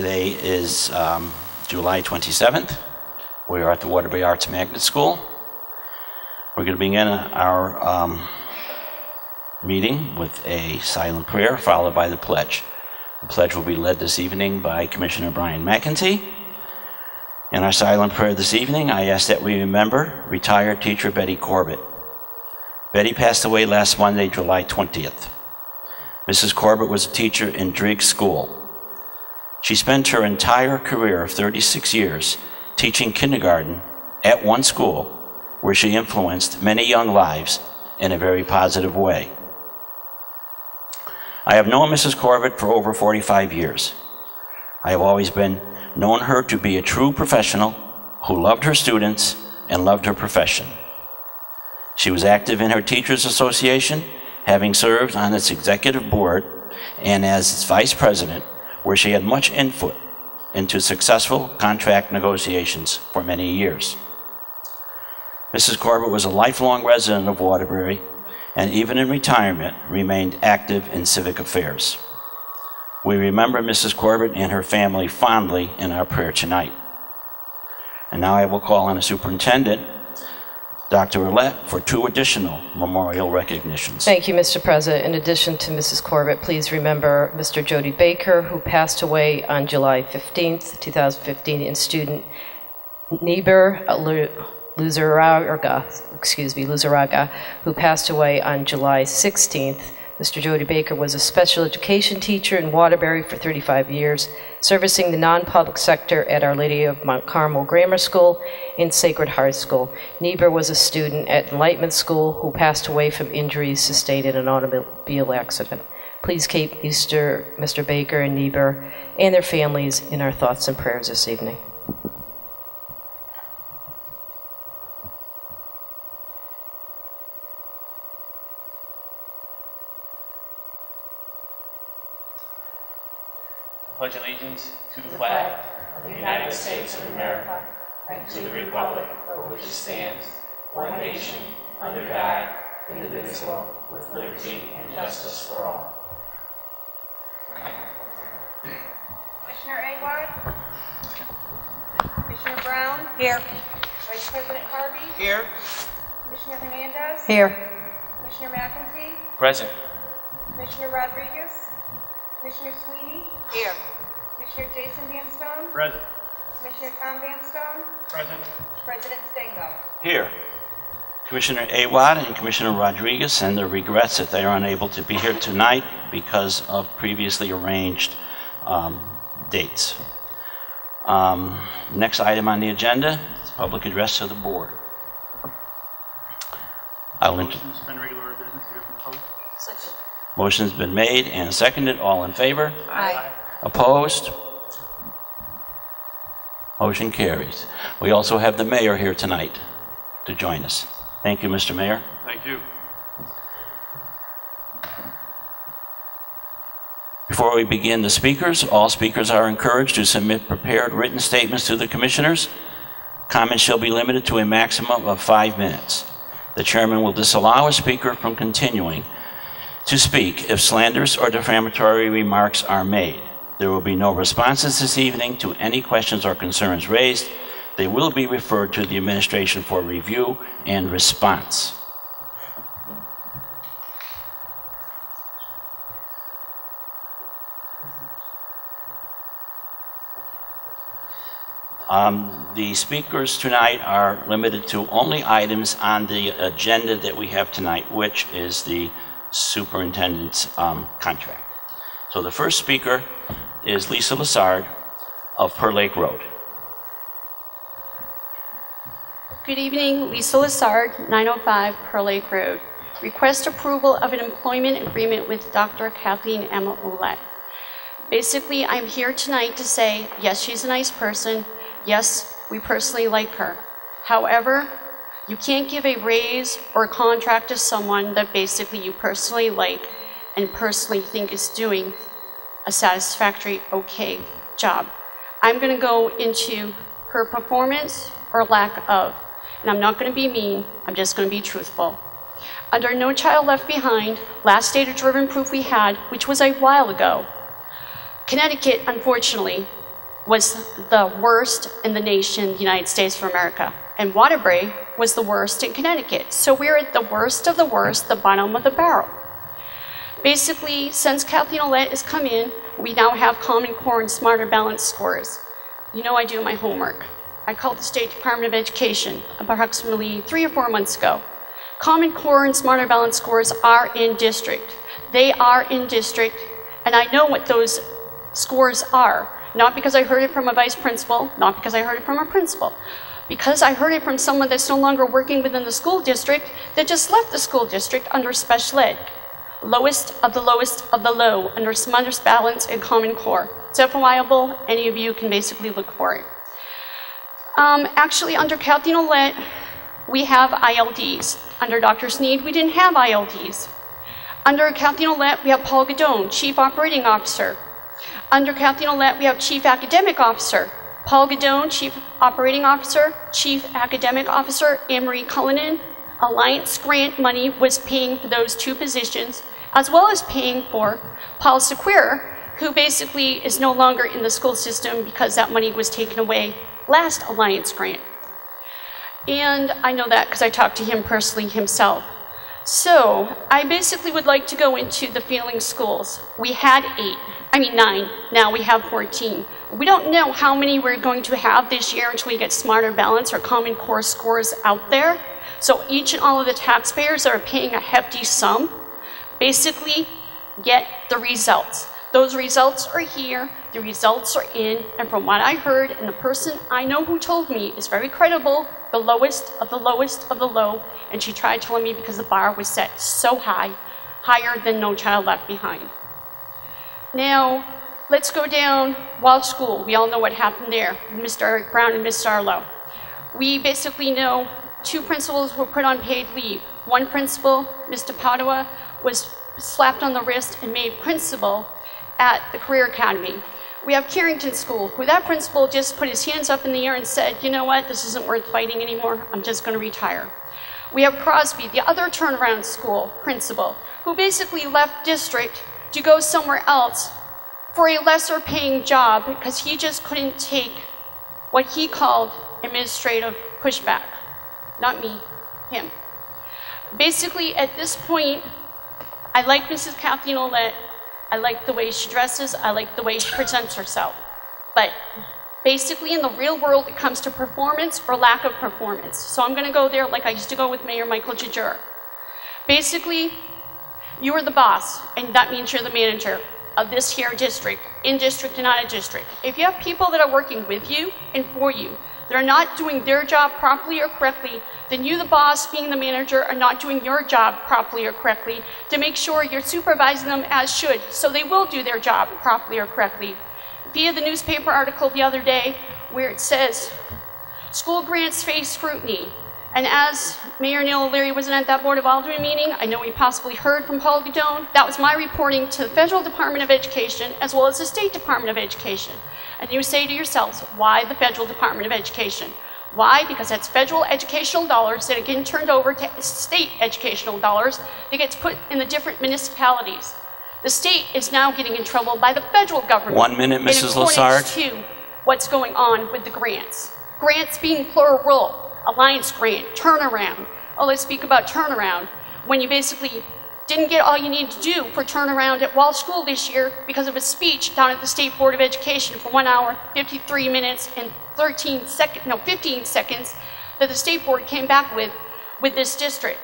Today is July 27th. We are at the Wtby Arts Magnet School. We're going to begin our meeting with a silent prayer followed by the pledge. The pledge will be led this evening by Commissioner Brian McEntee. In our silent prayer this evening, I ask that we remember retired teacher Betty Corbett. Betty passed away last Monday, July 20th. Mrs. Corbett was a teacher in Driggs School. She spent her entire career of 36 years teaching kindergarten at one school where she influenced many young lives in a very positive way. I have known Mrs. Corbett for over 45 years. I have always known her to be a true professional who loved her students and loved her profession. She was active in her Teachers Association, having served on its executive board and as its vice president, where she had much input into successful contract negotiations for many years. Mrs. Corbett was a lifelong resident of Wtby, and even in retirement, remained active in civic affairs. We remember Mrs. Corbett and her family fondly in our prayer tonight. And now I will call on the superintendent, Dr. Ouellette, for two additional memorial recognitions. Thank you, Mr. President. In addition to Mrs. Corbett, please remember Mr. Jody Baker, who passed away on July 15th, 2015, and student Nieber Luzaraga, who passed away on July 16th. Mr. Jody Baker was a special education teacher in Waterbury for 35 years, servicing the non-public sector at Our Lady of Mount Carmel Grammar School and Sacred Heart School. Nieber was a student at Enlightenment School who passed away from injuries sustained in an automobile accident. Please keep Mr. Baker and Nieber and their families in our thoughts and prayers this evening. Pledge allegiance to the flag of the United States of America and to the republic for which it stands, one nation, under God, indivisible, with liberty and justice for all. Commissioner Awad? Commissioner Brown? Here. Vice President Harvey? Here. Commissioner Hernandez? Here. Commissioner McEntee? Present. Commissioner Rodriguez? Commissioner Sweeney? Here. Commissioner Jason Van Stone? Present. Commissioner Tom Van Stone? Present. President Stengo? Here. Commissioner Awad and Commissioner Rodriguez send their regrets that they are unable to be here tonight because of previously arranged dates. Next item on the agenda is public address to the board. Motion to suspend regular business here from the public. Second. Motion's been made and seconded. All in favor? Aye. Opposed? Motion carries. We also have the mayor here tonight to join us. Thank you, Mr. Mayor. Thank you. Before we begin the speakers, all speakers are encouraged to submit prepared written statements to the commissioners. Comments shall be limited to a maximum of 5 minutes. The chairman will disallow a speaker from continuing to speak if slanderous or defamatory remarks are made. There will be no responses this evening to any questions or concerns raised. They will be referred to the administration for review and response. The speakers tonight are limited to only items on the agenda that we have tonight, which is the superintendent's contract. So the first speaker is Lisa Lassard of Pearl Lake Road. Good evening, Lisa Lassard, 905 Pearl Lake Road. Request approval of an employment agreement with Dr. Kathleen Emma Ouellette. Basically, I'm here tonight to say, yes, she's a nice person. Yes, we personally like her. However, you can't give a raise or a contract to someone that basically you personally like and personally think is doing a satisfactory, okay job. I'm gonna go into her performance or lack of, and I'm not gonna be mean, I'm just gonna be truthful. Under No Child Left Behind, last data-driven proof we had, which was a while ago, Connecticut, unfortunately, was the worst in the nation, the United States of America. And Wtby was the worst in Connecticut. So we're at the worst of the worst, the bottom of the barrel. Basically, since Kathleen Ollett has come in, we now have Common Core and Smarter Balanced scores. You know I do my homework. I called the State Department of Education approximately 3 or 4 months ago. Common Core and Smarter Balanced scores are in district. They are in district, and I know what those scores are. Not because I heard it from a vice principal, not because I heard it from a principal, because I heard it from someone that's no longer working within the school district that just left the school district under special ed. Lowest of the low under Smarter Balanced and Common Core. It's FOIable, any of you can basically look for it. Actually, under Kathleen Ollett, we have ILDs. Under Dr. Sneed, we didn't have ILDs. Under Kathleen Ollett, we have Paul Gadone, Chief Operating Officer. Under Kathleen Ollett, we have Chief Academic Officer. Paul Gadone, Chief Operating Officer, Chief Academic Officer, Anne-Marie Cullinan. Alliance grant money was paying for those 2 positions, as well as paying for Paul Sequeira, who basically is no longer in the school system because that money was taken away last Alliance grant. And I know that because I talked to him personally himself. So I basically would like to go into the failing schools. We had 9, now we have 14. We don't know how many we're going to have this year until we get Smarter Balanced or Common Core scores out there. So each and all of the taxpayers that are paying a hefty sum basically get the results. Those results are here, the results are in, and from what I heard, and the person I know who told me is very credible, the lowest of the lowest of the low, and she tried telling me because the bar was set so high, higher than No Child Left Behind. Now, let's go down Walsh School. We all know what happened there, Mr. Eric Brown and Ms. Sarlo. We basically know 2 principals were put on paid leave. One principal, Mr. Padua, was slapped on the wrist and made principal at the Career Academy. We have Carrington School, where that principal just put his hands up in the air and said, you know what, this isn't worth fighting anymore, I'm just gonna retire. We have Crosby, the other turnaround school principal, who basically left district to go somewhere else for a lesser paying job because he just couldn't take what he called administrative pushback. Not me, him. Basically, at this point, I like Mrs. Kathleen Ollett. I like the way she dresses. I like the way she presents herself. But basically, in the real world, it comes to performance or lack of performance. So I'm going to go there like I used to go with Mayor Michael Jajur. Basically, you are the boss, and that means you're the manager of this here district, in district and out of district. If you have people that are working with you and for you, that are not doing their job properly or correctly, then you, the boss, being the manager, are not doing your job properly or correctly to make sure you're supervising them as should, so they will do their job properly or correctly. Via the newspaper article the other day where it says, school grants face scrutiny. And as Mayor Neil O'Leary wasn't at that Board of Aldermen meeting, I know he possibly heard from Paul Gadone. That was my reporting to the Federal Department of Education as well as the State Department of Education. And you say to yourselves, why the Federal Department of Education? Why? Because that's federal educational dollars that are getting turned over to state educational dollars that gets put in the different municipalities. The state is now getting in trouble by the federal government. 1 minute, Mrs. Lassard. To what's going on with the grants. Grants being plural. Alliance grant, turnaround. Oh, let's speak about turnaround. When you basically didn't get all you needed to do for turnaround at Walsh School this year because of a speech down at the State Board of Education for 1 hour, 53 minutes, and 15 seconds that the State Board came back with this district.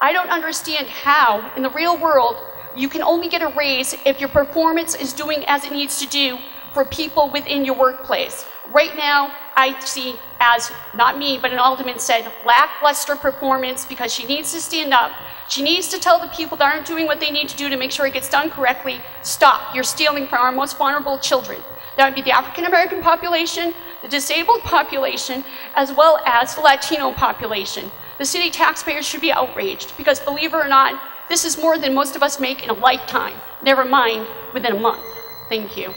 I don't understand how, in the real world, you can only get a raise if your performance is doing as it needs to do for people within your workplace. Right now, I see, as not me, but an alderman said, lackluster performance because she needs to stand up. She needs to tell the people that aren't doing what they need to do to make sure it gets done correctly, stop, you're stealing from our most vulnerable children. That would be the African American population, the disabled population, as well as the Latino population. The city taxpayers should be outraged because, believe it or not, this is more than most of us make in a lifetime, never mind within a month. Thank you.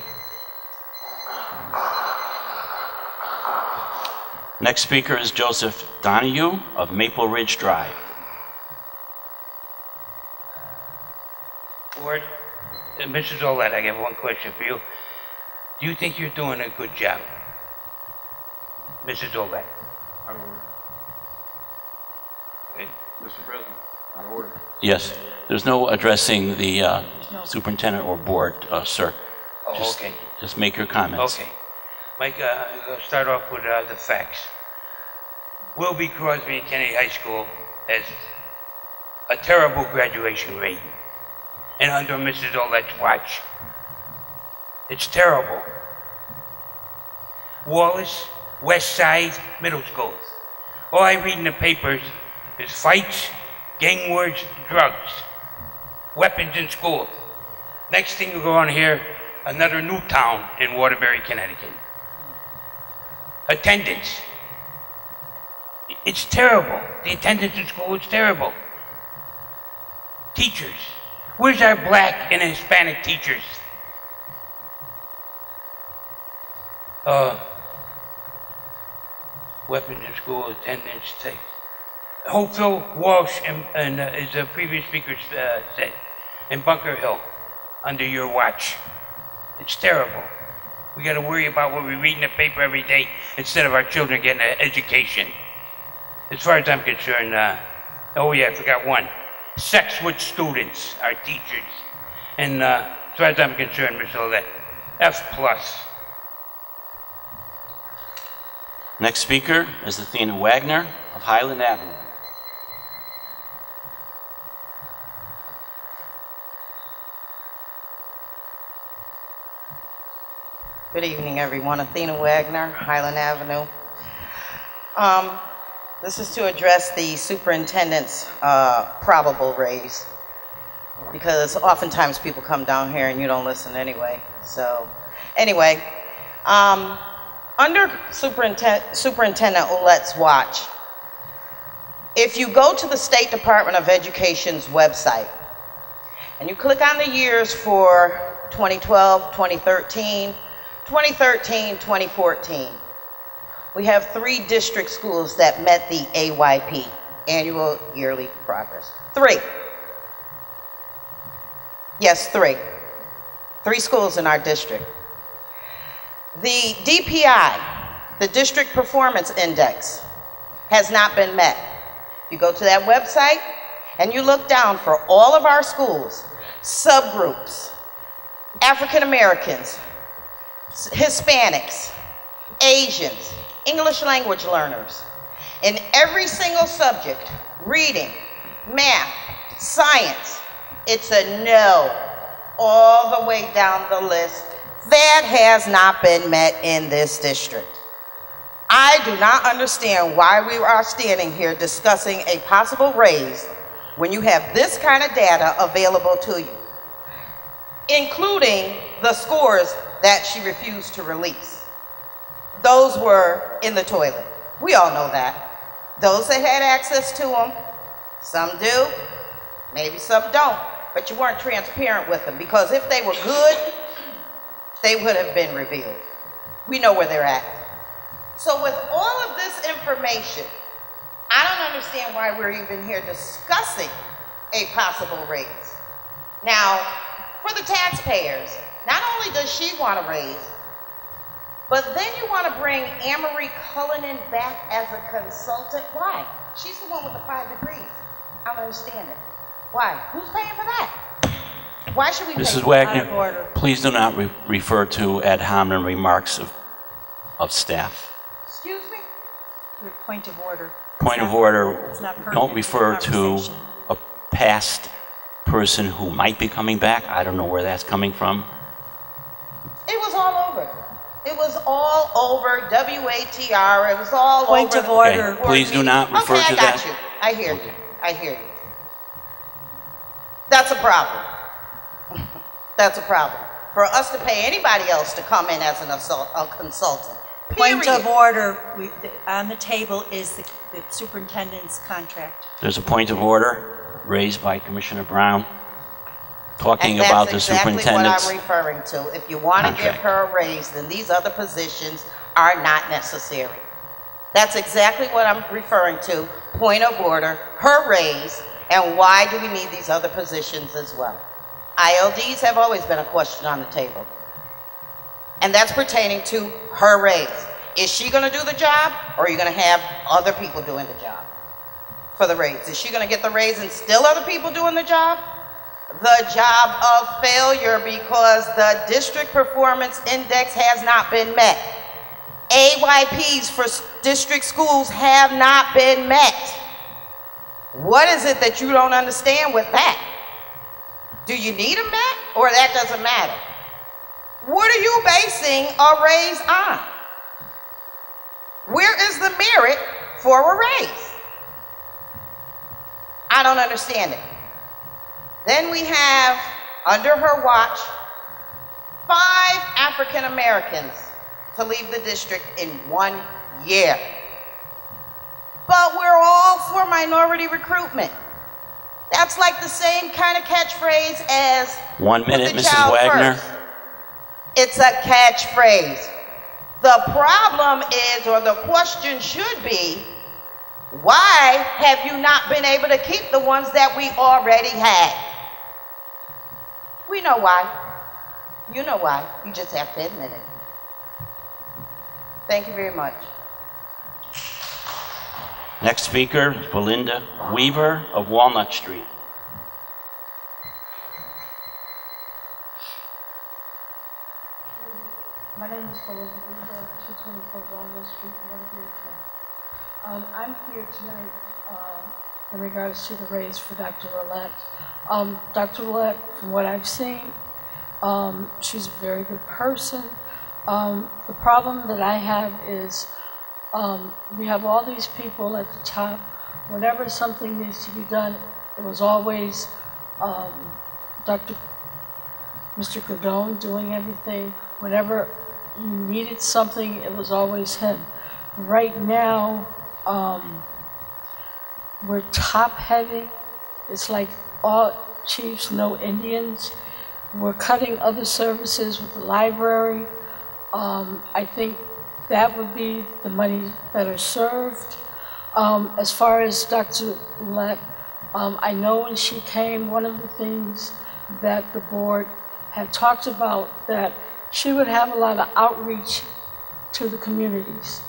Next speaker is Joseph Donahue of Maple Ridge Drive. Board, Mrs. Ollett, I have one question for you. Do you think you're doing a good job? Mrs. Olet? Out of order. Mr. President, out of order. Yes, there's no addressing the superintendent or board, sir. Oh, okay. Just make your comments. Okay. Mike, I'll start off with the facts. Wilby Crosby and Kennedy High School has a terrible graduation rate. And under Mrs. Olet's watch, it's terrible. Wallace, West Side Middle Schools. All I read in the papers is fights, gang wars, drugs, weapons in schools. Next thing you go on here, another new town in Wtby, Connecticut. Attendance. It's terrible. The attendance in school is terrible. Teachers. Where's our black and Hispanic teachers? Weapons in school, attendance, things. Hopeville, Walsh, and as the previous speaker said, and Bunker Hill, under your watch. It's terrible. We got to worry about what we read in the paper every day instead of our children getting an education. As far as I'm concerned, oh yeah, I forgot one. Sex with students, our teachers. And as far as I'm concerned, Mr. Olet, F+. Next speaker is Athena Wagner of Highland Avenue. Good evening, everyone. Athena Wagner, Highland Avenue. This is to address the superintendent's probable raise, because oftentimes people come down here and you don't listen anyway. So, anyway, under Superintendent Ouellette's watch, if you go to the State Department of Education's website and you click on the years for 2012, 2013, 2013, 2014. We have 3 district schools that met the AYP, Annual Yearly Progress. 3. Yes, 3. 3 schools in our district. The DPI, the District Performance Index, has not been met. You go to that website and you look down for all of our schools, subgroups, African Americans, Hispanics, Asians, English language learners. In every single subject, reading, math, science, it's a no all the way down the list. That has not been met in this district. I do not understand why we are standing here discussing a possible raise when you have this kind of data available to you, including the scores that she refused to release. Those were in the toilet. We all know that. Those that had access to them, some do, maybe some don't, but you weren't transparent with them, because if they were good, they would have been revealed. We know where they're at. So with all of this information, I don't understand why we're even here discussing a possible raise. Now, for the taxpayers, not only does she want a raise, but then you want to bring Anne-Marie Cullinan back as a consultant. Why? She's the one with the 5 degrees. I don't understand it. Why? Who's paying for that? Why should we pay? Mrs. Wagner, please do not refer to ad hominem remarks of staff. Excuse me? Your point of order. Point of order, It's not pertinent don't refer to the to conversation. a past person who might be coming back. I don't know where that's coming from. It was all over. It was all over WATR. It was all Point over. of order. Okay, please do not refer Okay, to I got that. you. I hear you. I hear you. That's a problem. That's a problem. For us to pay anybody else to come in as a consultant. Point Period. of order. On the table is the superintendent's contract. There's a point of order raised by Commissioner Brown talking And about the that's exactly superintendent's. what I'm referring to. If you want to give contract. her a raise, then these other positions are not necessary. That's exactly what I'm referring to. Point of order, her raise, and why do we need these other positions as well? ILDs have always been a question on the table. And that's pertaining to her raise. Is she gonna do the job, or are you gonna have other people doing the job for the raise? Is she gonna get the raise and still other people doing the job? The job of failure, because the district performance index has not been met. AYPs for district schools have not been met. What is it that you don't understand with that? Do you need them met, or that doesn't matter? What are you basing a raise on? Where is the merit for a raise? I don't understand it. Then we have, under her watch, 5 African Americans to leave the district in 1 year. But we're all for minority recruitment. That's like the same kind of catchphrase as 1 minute, put the Mrs. child Wagner. first. It's a catchphrase. The problem is, or the question should be, why have you not been able to keep the ones that we already had? We know why. You know why. You just have to admit it. Thank you very much. Next speaker is Belinda Weaver of Walnut Street. My name is Belinda Weaver, 224 Walnut Street, Wtby. I'm here tonight in regards to the raise for Dr. Roulette. Dr. Roulette, from what I've seen, she's a very good person. The problem that I have is we have all these people at the top. Whenever something needs to be done, it was always Mr. Cordone doing everything. Whenever you needed something, it was always him. Right now, we're top heavy. It's like all chiefs, no Indians. We're cutting other services with the library. I think that would be the money better served. As far as Dr. Roulette, I know when she came, one of the things that the board had talked about, that she would have a lot of outreach to the communities.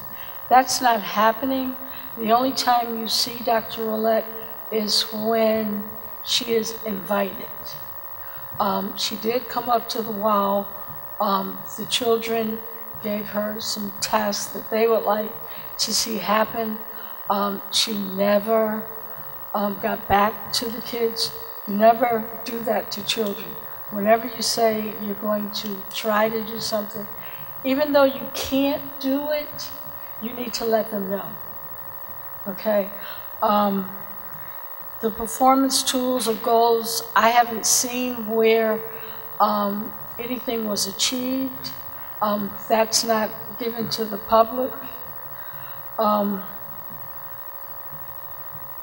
That's not happening. The only time you see Dr. Roulette is when she is invited. She did come up to the WOW. The children gave her some tasks that they would like to see happen. She never got back to the kids. You never do that to children. Whenever you say you're going to try to do something, even though you can't do it, you need to let them know, okay? The performance tools or goals, I haven't seen where anything was achieved. That's not given to the public.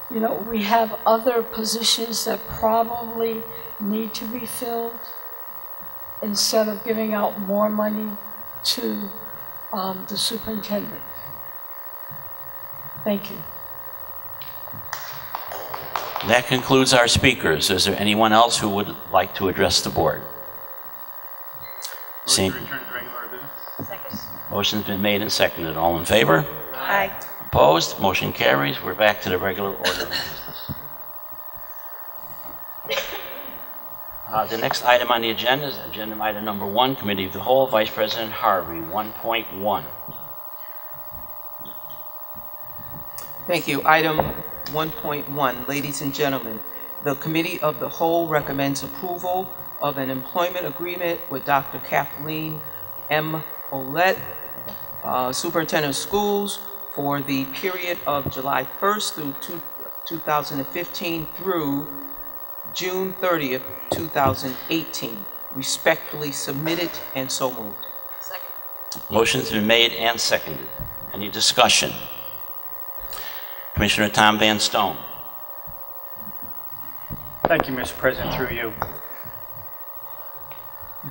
You know, we have other positions that probably need to be filled instead of giving out more money to the superintendent. Thank you. That concludes our speakers. Is there anyone else who would like to address the board? Seeing. Motion's been made and seconded. All in favor? Aye. Opposed? Motion carries. We're back to the regular order of business. The next item on the agenda is agenda item number 1, Committee of the Whole, Vice President Harvey, 1.1. Thank you. Item 1.1, ladies and gentlemen, the Committee of the Whole recommends approval of an employment agreement with Dr. Kathleen M. Ouellette, Superintendent of Schools, for the period of July 1st through 2015 through June 30th, 2018. Respectfully submitted and so moved. Second. Motion's been made and seconded. Any discussion? Commissioner Tom Van Stone. Thank you, Mr. President, through you.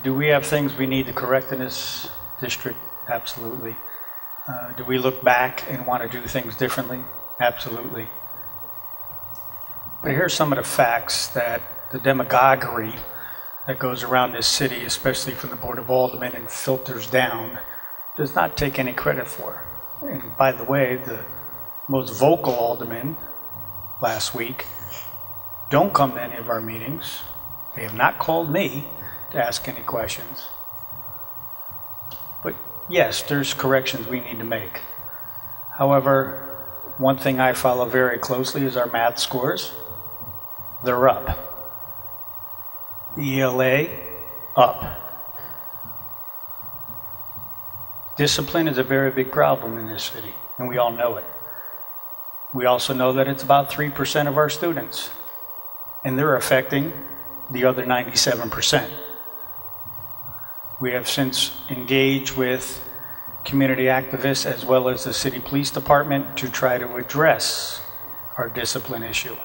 Do we have things we need to correct in this district? Absolutely. Do we look back and want to do things differently? Absolutely. But here's some of the facts that the demagoguery that goes around this city, especially from the Board of Aldermen and filters down, does not take any credit for. And by the way, the most vocal aldermen last week don't come to any of our meetings. They have not called me to ask any questions. But yes, there's corrections we need to make. However, one thing I follow very closely is our math scores. They're up. The ELA, up. Discipline is a very big problem in this city, and we all know it. We also know that it's about 3% of our students, and they're affecting the other 97%. We have since engaged with community activists as well as the city police department to try to address our discipline issue.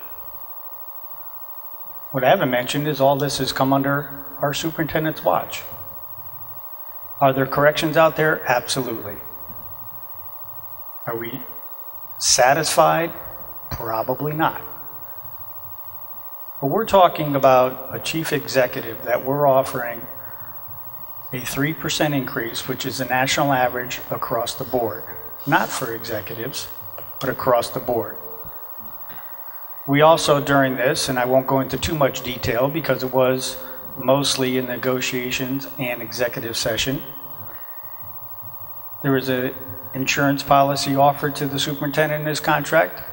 What I haven't mentioned is all this has come under our superintendent's watch. Are there corrections out there? Absolutely. Are we satisfied? Probably not. But we're talking about a chief executive that we're offering a 3% increase, which is the national average across the board. Not for executives, but across the board. We also, during this, and I won't go into too much detail because it was mostly in negotiations and executive session, there was an insurance policy offered to the superintendent in this contract.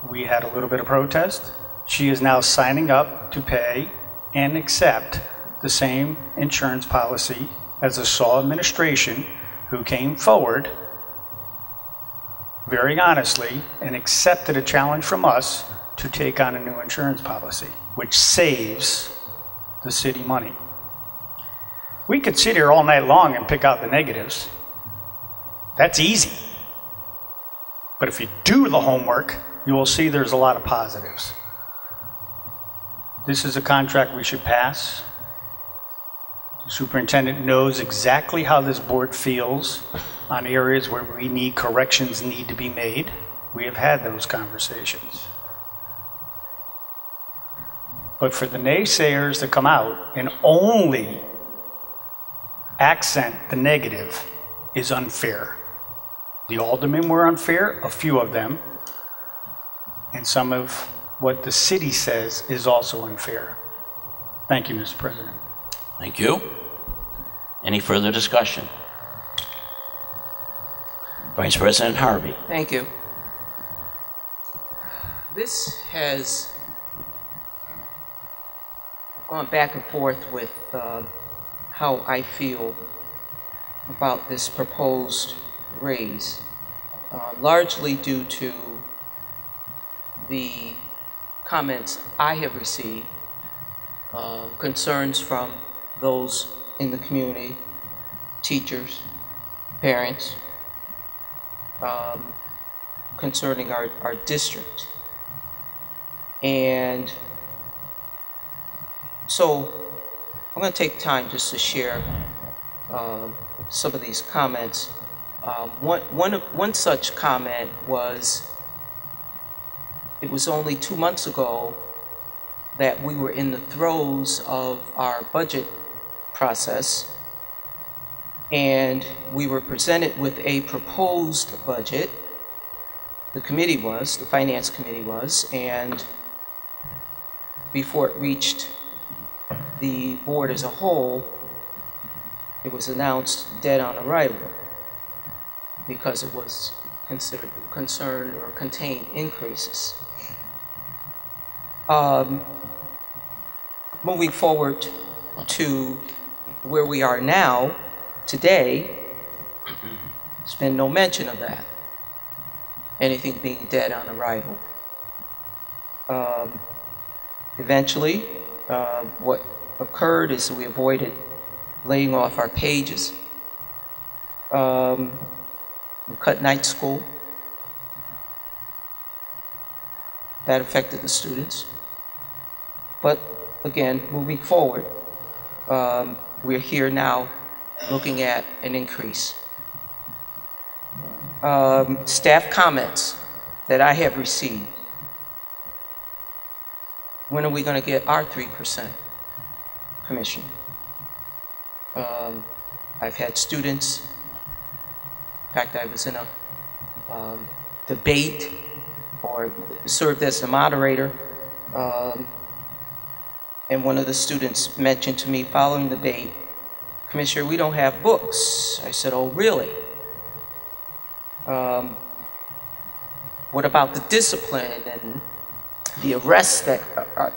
We had a little bit of protest. She is now signing up to pay and accept the same insurance policy as the Saw administration, who came forward very honestly and accepted a challenge from us to take on a new insurance policy, which saves the city money. We could sit here all night long and pick out the negatives. That's easy. But if you do the homework, you will see there's a lot of positives. This is a contract we should pass. The superintendent knows exactly how this board feels on areas where we need corrections need to be made. We have had those conversations. But for the naysayers to come out and only accent the negative is unfair. The aldermen were unfair, a few of them, and some of what the city says is also unfair. Thank you, Mr. President. Thank you. Any further discussion? Vice President Harvey. Thank you. This has gone back and forth with how I feel about this proposed raise, largely due to the comments I have received, concerns from those in the community, teachers, parents, concerning our district. And so I'm going to take time just to share some of these comments. One such comment was, it was only 2 months ago that we were in the throes of our budget process, and we were presented with a proposed budget. The committee was, the finance committee was, and before it reached the board as a whole, it was announced dead on arrival because it was considered concerned or contained increases. Moving forward to where we are now, today, there's been no mention of that, anything being dead on arrival. Eventually, what occurred is we avoided laying off our pages. We cut night school. That affected the students. But again, moving forward, we're here now looking at an increase. Staff comments that I have received. When are we going to get our 3% commission? I've had students, in fact, I was in a debate or served as the moderator, and one of the students mentioned to me following the debate, "Commissioner, we don't have books." I said, "Oh, really? What about the discipline and the arrests that are,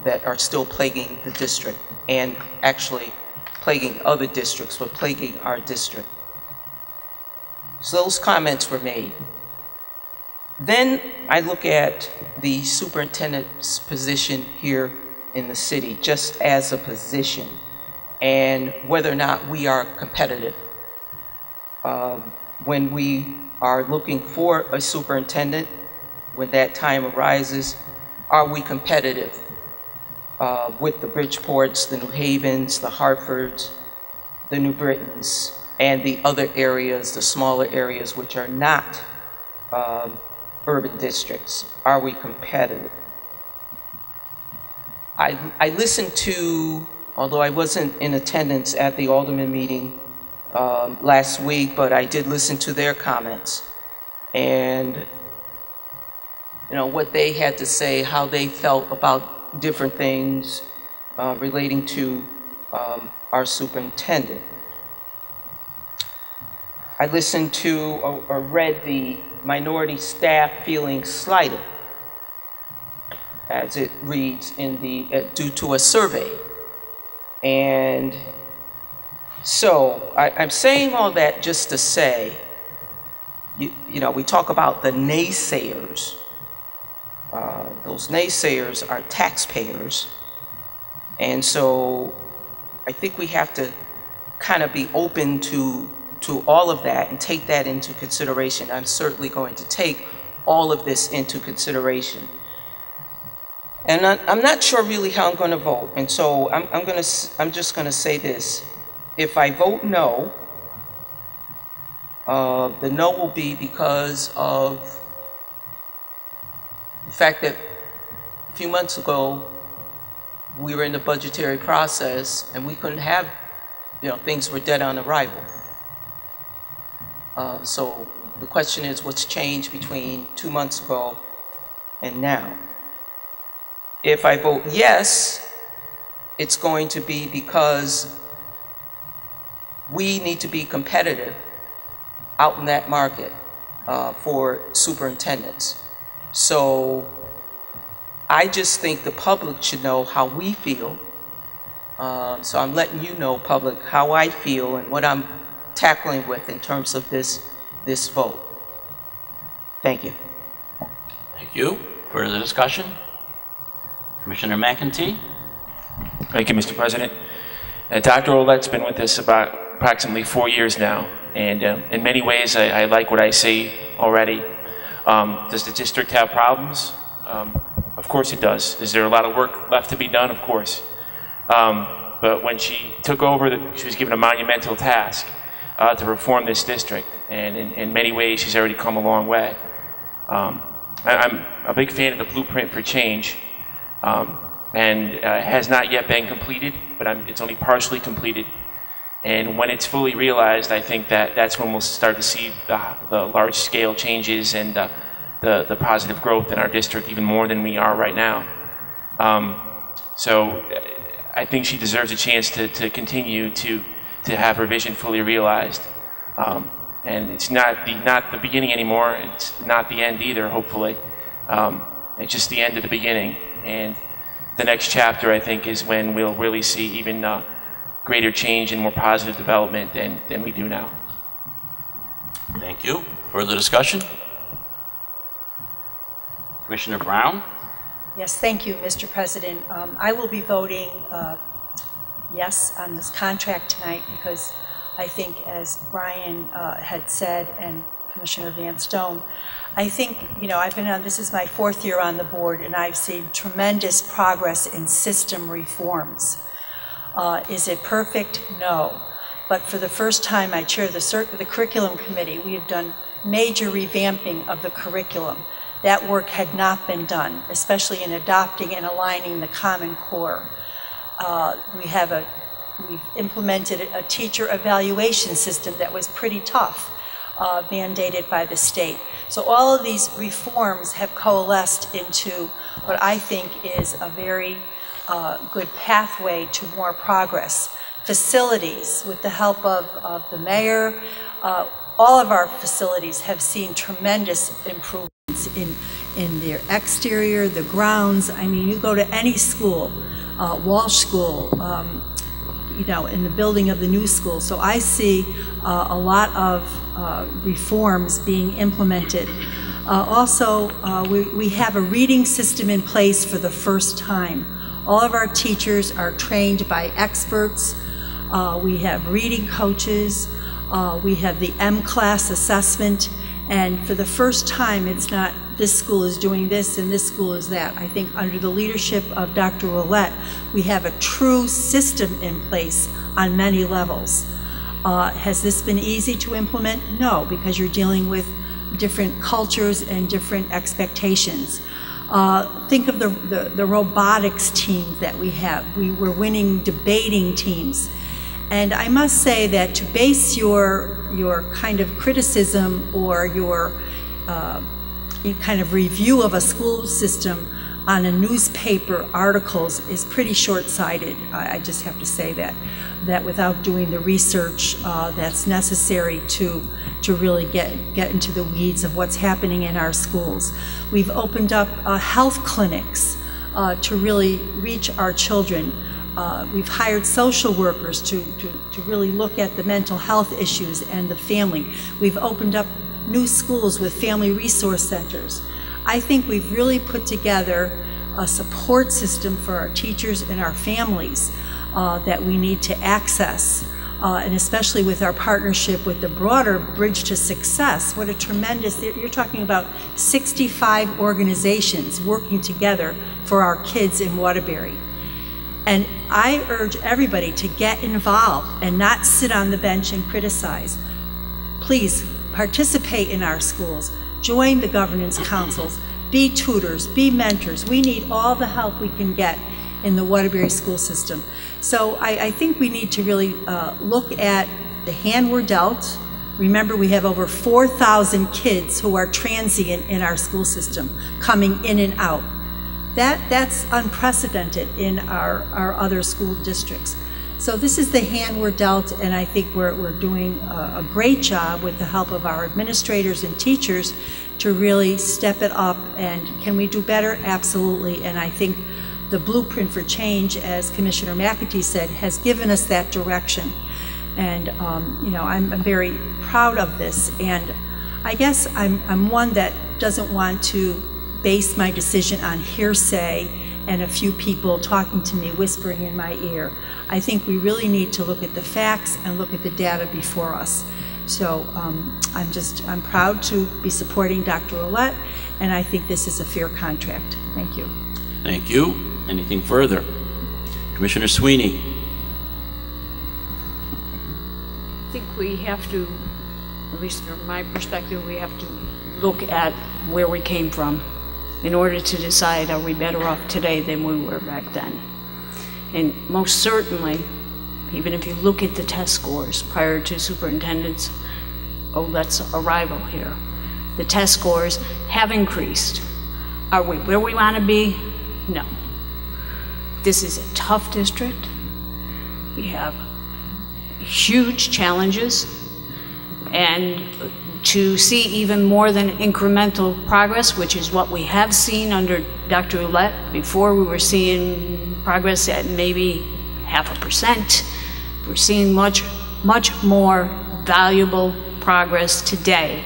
that are still plaguing the district and actually plaguing other districts, but plaguing our district?" So those comments were made. Then I look at the superintendent's position here in the city, just as a position, and whether or not we are competitive. When we are looking for a superintendent, when that time arises, are we competitive with the Bridgeports, the New Havens, the Hartfords, the New Britons, and the other areas, the smaller areas which are not urban districts? Are we competitive? I listened to, although I wasn't in attendance at the Alderman meeting last week, but I did listen to their comments and what they had to say, how they felt about different things relating to our superintendent. I listened to or read the minority staff feeling slighted, as it reads in the due to a survey. And so I'm saying all that just to say, we talk about the naysayers. Those naysayers are taxpayers. And so I think we have to kind of be open to all of that and take that into consideration. I'm certainly going to take all of this into consideration. And I'm not sure really how I'm going to vote. And so I'm just going to say this. If I vote no, the no will be because of the fact that a few months ago, we were in the budgetary process and we couldn't have, things were dead on arrival. So the question is, what's changed between 2 months ago and now? If I vote yes, it's going to be because we need to be competitive out in that market for superintendents. So I just think the public should know how we feel. So I'm letting you know, public, how I feel and what I'm tackling with in terms of this vote. Thank you. Thank you. Further discussion? Commissioner McEntee? Thank you, Mr. President. Dr. Ouellette's been with us about approximately 4 years now, and in many ways I like what I see already. Does the district have problems? Of course it does. Is there a lot of work left to be done? Of course. But when she took over, she was given a monumental task to reform this district, and in many ways she's already come a long way. I'm a big fan of the blueprint for change, and has not yet been completed, but it's only partially completed. And when it's fully realized, I think that's when we'll start to see the large-scale changes and the positive growth in our district even more than we are right now. So I think she deserves a chance to continue to have her vision fully realized. And it's not the beginning anymore. It's not the end either, hopefully. It's just the end of the beginning. And the next chapter, I think, is when we'll really see even greater change and more positive development than we do now. Thank you. Further discussion? Commissioner Brown? Yes, thank you, Mr. President. I will be voting yes on this contract tonight because I think, as Brian had said, and Commissioner Van Stone, I think, I've been on, this is my 4th year on the board, and I've seen tremendous progress in system reforms. Is it perfect? No. But for the first time, I chair the curriculum committee. We have done major revamping of the curriculum. That work had not been done, especially in adopting and aligning the Common Core. We have a we've implemented a teacher evaluation system that was pretty tough, mandated by the state. So all of these reforms have coalesced into what I think is a very good pathway to more progress. Facilities, with the help of the mayor, all of our facilities have seen tremendous improvements in their exterior, the grounds. I mean, you go to any school, Walsh School, you know, in the building of the new school. So I see a lot of reforms being implemented. Also, we have a reading system in place for the first time. All of our teachers are trained by experts. We have reading coaches. We have the M-class assessment. And for the first time, it's not this school is doing this and this school is that. I think under the leadership of Dr. Ouellette, we have a true system in place on many levels. Has this been easy to implement? No, because you're dealing with different cultures and different expectations. Think of the robotics teams that we have. We're winning debating teams. And I must say that to base your kind of criticism or your kind of review of a school system on a newspaper articles is pretty short-sighted. I just have to say that without doing the research that's necessary to really get into the weeds of what's happening in our schools. We've opened up health clinics to really reach our children. We've hired social workers to really look at the mental health issues and the family. We've opened up new schools with family resource centers. I think we've really put together a support system for our teachers and our families that we need to access. And especially with our partnership with the broader Bridge to Success, what a tremendous, you're talking about 65 organizations working together for our kids in Wtby. And I urge everybody to get involved and not sit on the bench and criticize. Please participate in our schools, join the governance councils, be tutors, be mentors. We need all the help we can get in the Wtby school system. So I think we need to really look at the hand we're dealt. Remember, we have over 4,000 kids who are transient in our school system, coming in and out. That's unprecedented in our other school districts. So this is the hand we're dealt, and I think we're doing a great job with the help of our administrators and teachers to really step it up. And can we do better? Absolutely. And I think the blueprint for change, as Commissioner McAtee said, has given us that direction. And you know, I'm very proud of this. And I guess I'm one that doesn't want to base my decision on hearsay and a few people talking to me, whispering in my ear. I think we really need to look at the facts and look at the data before us. So I'm proud to be supporting Dr. Ouellette, and I think this is a fair contract. Thank you. Thank you. Anything further? Commissioner Sweeney. I think we have to, at least from my perspective, we have to look at where we came from in order to decide, are we better off today than we were back then? And most certainly, even if you look at the test scores prior to Superintendent Ouellette's arrival here, the test scores have increased. Are we where we want to be? No. This is a tough district. We have huge challenges, and to see even more than incremental progress, which is what we have seen under Dr. Ouellette. Before, we were seeing progress at maybe 0.5%. We're seeing much more valuable progress today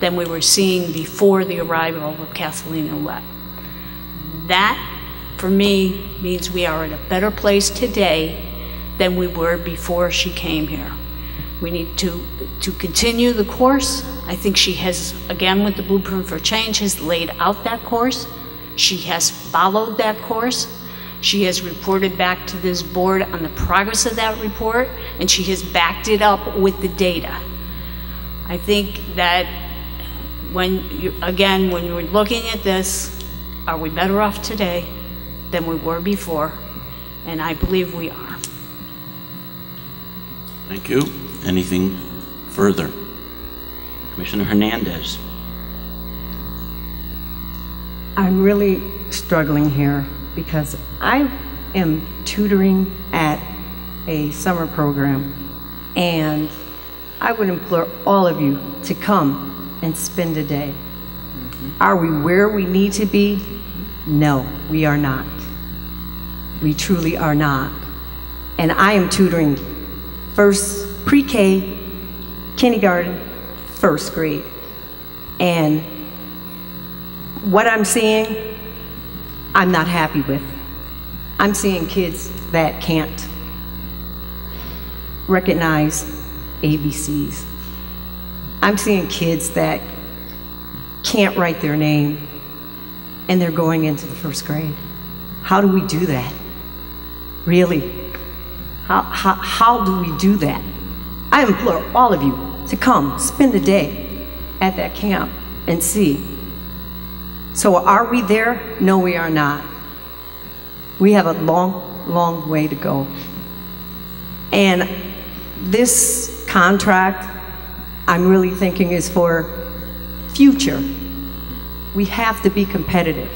than we were seeing before the arrival of Kathleen Ouellette. That, for me, means we are in a better place today than we were before she came here. We need to continue the course. I think she has, again, with the Blueprint for Change, has laid out that course. She has followed that course. She has reported back to this board on the progress of that report, and she has backed it up with the data. I think that when you're looking at this, are we better off today than we were before? And I believe we are. Thank you. Anything further? Commissioner Hernandez. I'm really struggling here because I am tutoring at a summer program, and I would implore all of you to come and spend a day. Are we where we need to be? No, we are not. We truly are not. And I am tutoring first pre-K, kindergarten, first grade. And what I'm seeing, I'm not happy with. I'm seeing kids that can't recognize ABCs. I'm seeing kids that can't write their name and they're going into the first grade. How do we do that? Really? How do we do that? I implore all of you to come spend a day at that camp and see. So are we there? No, we are not. We have a long, long way to go. And this contract, I'm really thinking, is for future. We have to be competitive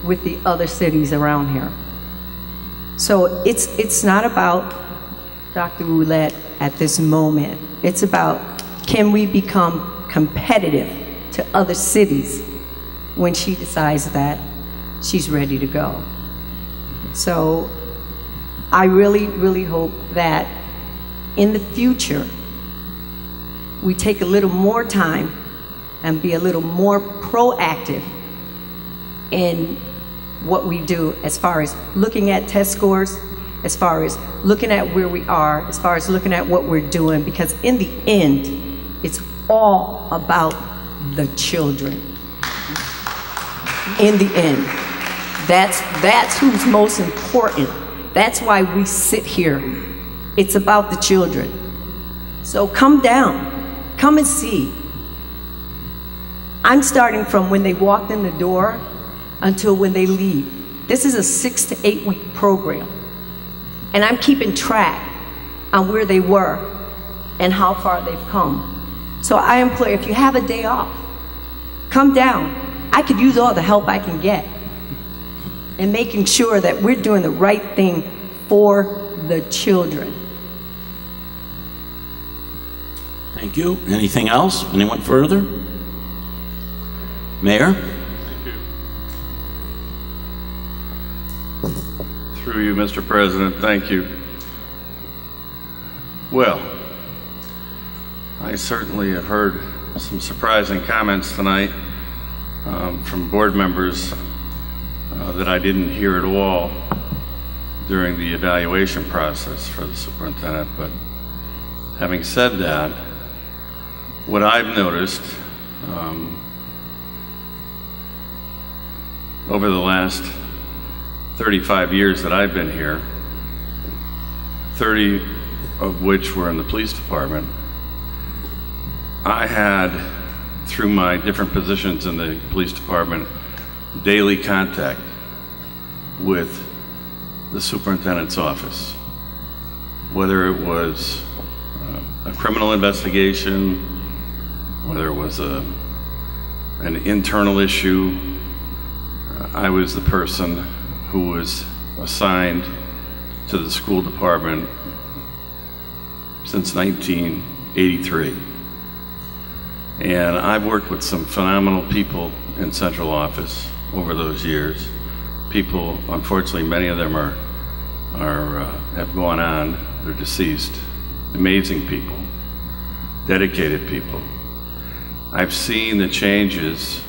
with the other cities around here. So it's not about Dr. Roulette at this moment. It's about, can we become competitive to other cities when she decides that she's ready to go. So I really, really hope that in the future, we take a little more time and be a little more proactive in what we do as far as looking at test scores, as far as looking at where we are, as far as looking at what we're doing, because in the end, it's all about the children. In the end, that's who's most important. That's why we sit here. It's about the children. So come down, come and see. I'm starting from when they walked in the door until when they leave. This is a 6 to 8 week program. And I'm keeping track on where they were and how far they've come. So I implore, if you have a day off, come down. I could use all the help I can get in making sure that we're doing the right thing for the children. Thank you. Anything else? Anyone further? Mayor? Thank you. Through you, Mr. President, thank you. Well, I certainly have heard some surprising comments tonight from board members that I didn't hear at all during the evaluation process for the superintendent. But having said that, what I've noticed over the last 35 years that I've been here, 30 of which were in the police department, I had, through my different positions in the police department, daily contact with the superintendent's office. Whether it was a criminal investigation, whether it was an internal issue, I was the person who was assigned to the school department since 1983. And I've worked with some phenomenal people in central office over those years. People, unfortunately, many of them have gone on, they're deceased. Amazing people, dedicated people. I've seen the changes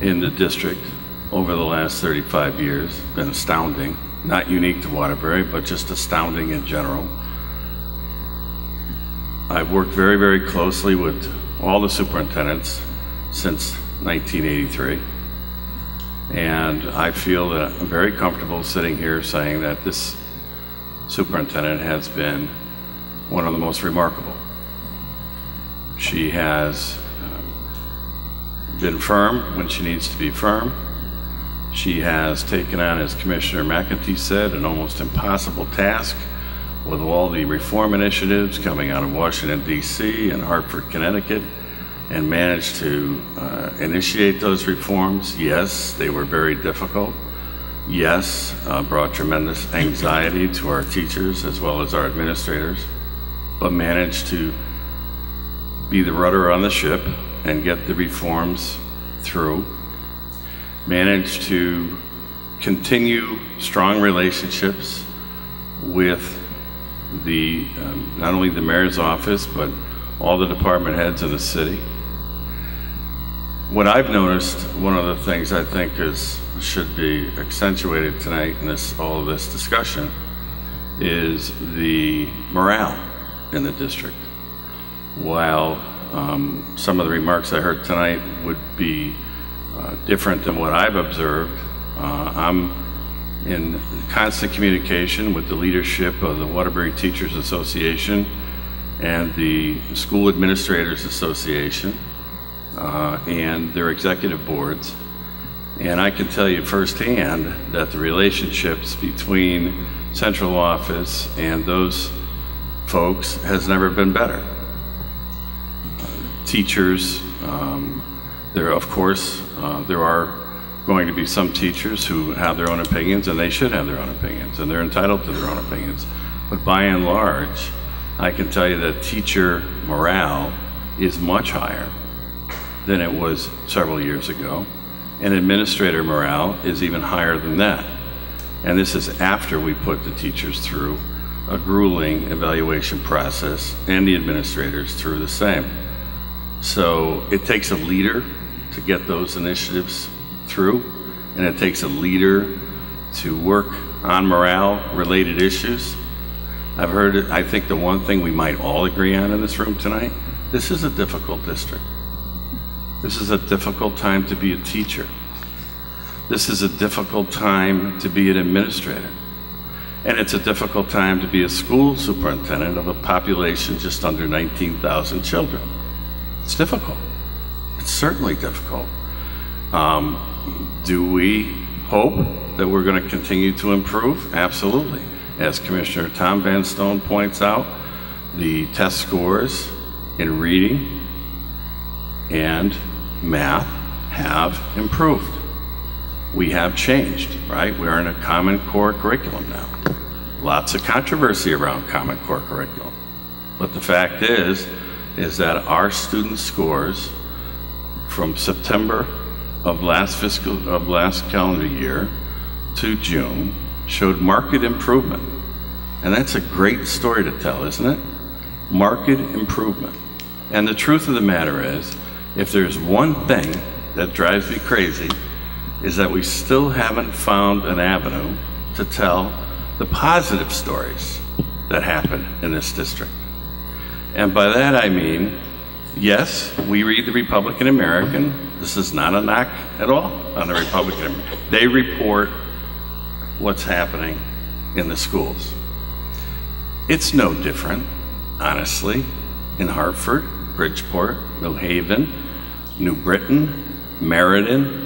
in the district over the last 35 years, been astounding. Not unique to Waterbury, but just astounding in general. I've worked very, very closely with all the superintendents since 1983. And I feel that I'm very comfortable sitting here saying that this superintendent has been one of the most remarkable. She has been firm when she needs to be firm. She has taken on, as Commissioner McEntee said, an almost impossible task with all the reform initiatives coming out of Washington, D.C. and Hartford, Connecticut, and managed to initiate those reforms. Yes, they were very difficult. Yes, brought tremendous anxiety to our teachers as well as our administrators, but managed to be the rudder on the ship and get the reforms through. Managed to continue strong relationships with the not only the mayor's office, but all the department heads in the city. What I've noticed, one of the things I think should be accentuated tonight in all of this discussion is the morale in the district. While some of the remarks I heard tonight would be different than what I've observed, I'm in constant communication with the leadership of the Wtby Teachers Association and the School Administrators Association and their executive boards. And I can tell you firsthand that the relationships between central office and those folks has never been better. Teachers, there are going to be some teachers who have their own opinions, and they should have their own opinions, and they're entitled to their own opinions. But by and large, I can tell you that teacher morale is much higher than it was several years ago, and administrator morale is even higher than that. And this is after we put the teachers through a grueling evaluation process and the administrators through the same. So it takes a leader to get those initiatives through, and it takes a leader to work on morale-related issues. I've heard it, I think the one thing we might all agree on in this room tonight, this is a difficult district. This is a difficult time to be a teacher. This is a difficult time to be an administrator. And it's a difficult time to be a school superintendent of a population just under 19,000 children. It's difficult. It's certainly difficult. Do we hope that we're going to continue to improve? Absolutely. As Commissioner Tom Van Stone points out, the test scores in reading and math have improved. We have changed, right? We're in a Common Core curriculum now. Lots of controversy around Common Core curriculum. But the fact is that our student scores from September of last calendar year to June showed marked improvement. And that's a great story to tell, isn't it? Marked improvement. And the truth of the matter is, if there's one thing that drives me crazy, is that we still haven't found an avenue to tell the positive stories that happen in this district. And by that I mean, yes, we read the Republican American. This is not a knock at all on the Republican American. They report what's happening in the schools. It's no different, honestly, in Hartford, Bridgeport, New Haven, New Britain, Meriden.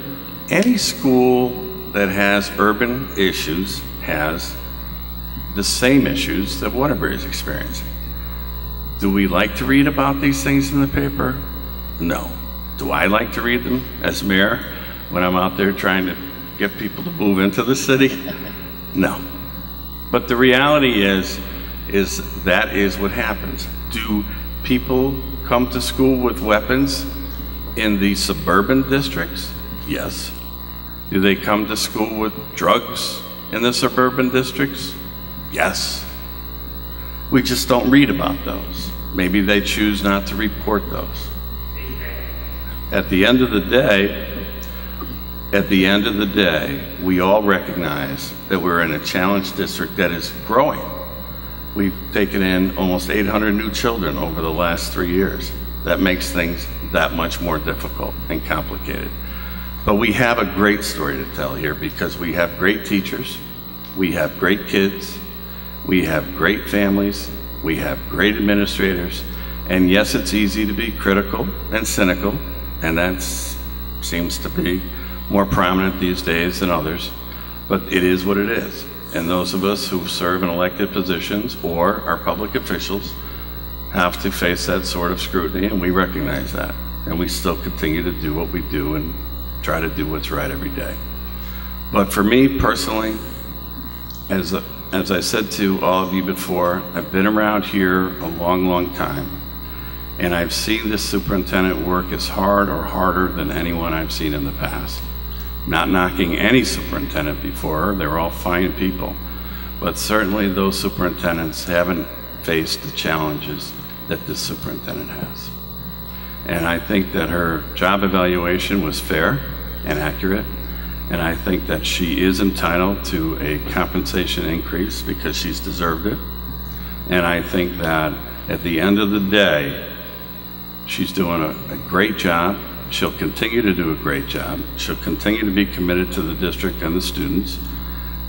Any school that has urban issues has the same issues that Wtby is experiencing. Do we like to read about these things in the paper? No. Do I like to read them as mayor when I'm out there trying to get people to move into the city? No. But the reality is that is what happens. Do people come to school with weapons in the suburban districts? Yes. Do they come to school with drugs in the suburban districts? Yes. We just don't read about those. Maybe they choose not to report those. At the end of the day, we all recognize that we're in a challenged district that is growing. We've taken in almost 800 new children over the last 3 years. That makes things that much more difficult and complicated. But we have a great story to tell here because we have great teachers, we have great kids, we have great families, we have great administrators, and yes, it's easy to be critical and cynical, and that seems to be more prominent these days than others, but it is what it is. And those of us who serve in elected positions or are public officials have to face that sort of scrutiny, and we recognize that. And we still continue to do what we do and try to do what's right every day. But for me personally, as I said to all of you before, I've been around here a long, long time, and I've seen this superintendent work as hard or harder than anyone I've seen in the past. Not knocking any superintendent before her, they're all fine people, but certainly those superintendents haven't faced the challenges that this superintendent has. And I think that her job evaluation was fair and accurate, and I think that she is entitled to a compensation increase because she's deserved it. And I think that at the end of the day, she's doing a great job. She'll continue to do a great job. She'll continue to be committed to the district and the students.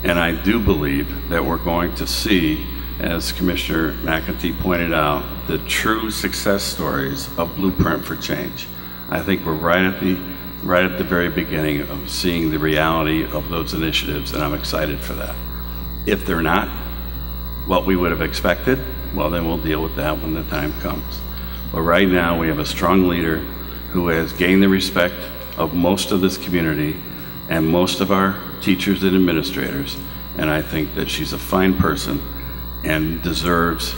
And I do believe that we're going to see, as Commissioner McEntee pointed out, the true success stories of Blueprint for Change. I think we're right at the very beginning of seeing the reality of those initiatives, and I'm excited for that. If they're not what we would have expected, well, then we'll deal with that when the time comes. But right now, we have a strong leader who has gained the respect of most of this community and most of our teachers and administrators, and I think that she's a fine person and deserves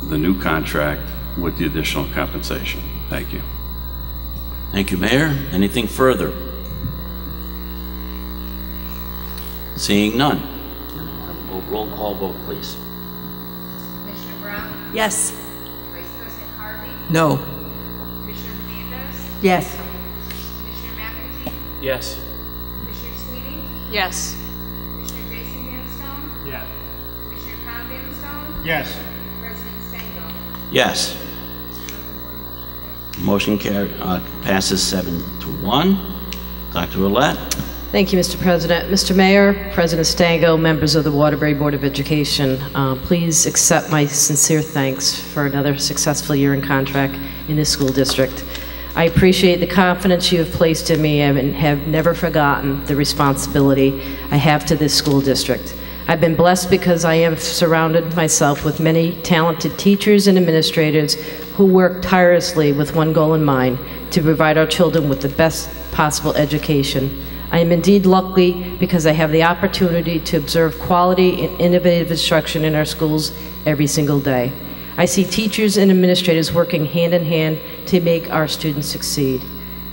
the new contract with the additional compensation. Thank you. Thank you, Mayor. Anything further? Seeing none. Roll call vote, please. Commissioner Brown? Yes. Vice President Harvey? No. Commissioner Hernandez? Yes. Commissioner McEntee? Yes. Commissioner Sweeney? Yes. Commissioner Jason Vanstone? Yes. Commissioner Tom Vanstone? Yes. President Stango? Yes. Motion passes 7-1. Dr. Roulette? Thank you, Mr. President. Mr. Mayor, President Stango, members of the Waterbury Board of Education, please accept my sincere thanks for another successful year in contract in this school district. I appreciate the confidence you have placed in me and have never forgotten the responsibility I have to this school district. I've been blessed because I have surrounded myself with many talented teachers and administrators who work tirelessly with one goal in mind, to provide our children with the best possible education. I am indeed lucky because I have the opportunity to observe quality and innovative instruction in our schools every single day. I see teachers and administrators working hand in hand to make our students succeed.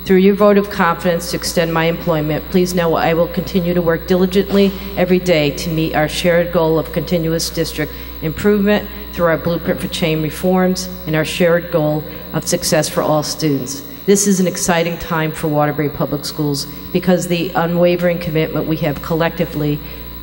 Through your vote of confidence to extend my employment, please know I will continue to work diligently every day to meet our shared goal of continuous district improvement through our Blueprint for Change reforms and our shared goal of success for all students. This is an exciting time for Waterbury Public Schools because the unwavering commitment we have collectively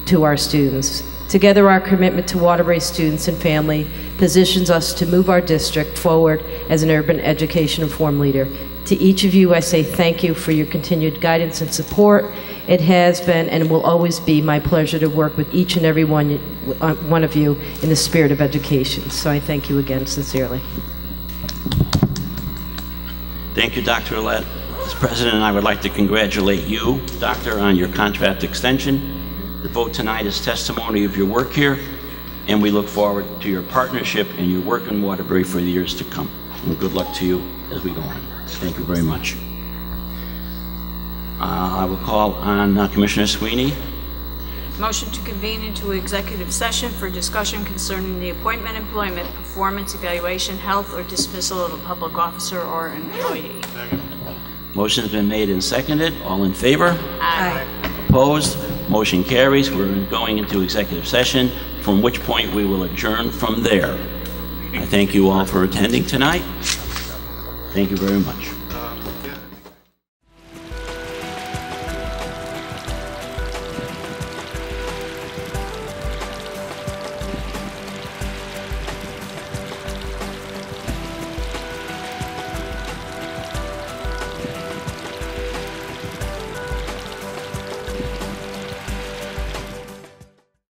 to our students. Together, our commitment to Waterbury students and family positions us to move our district forward as an urban education informed leader. To each of you, I say thank you for your continued guidance and support. It has been and will always be my pleasure to work with each and every one of you in the spirit of education. So I thank you again sincerely. Thank you, Dr. Roulette. As President, I would like to congratulate you, Doctor, on your contract extension. The vote tonight is testimony of your work here, and we look forward to your partnership and your work in Waterbury for the years to come. And good luck to you as we go on. Thank you very much. I will call on Commissioner Sweeney. Motion to convene into executive session for discussion concerning the appointment, employment, performance, evaluation, health, or dismissal of a public officer or employee. Motion has been made and seconded. All in favor? Aye. Opposed? Motion carries. We're going into executive session, from which point we will adjourn from there. I thank you all for attending tonight. Thank you very much.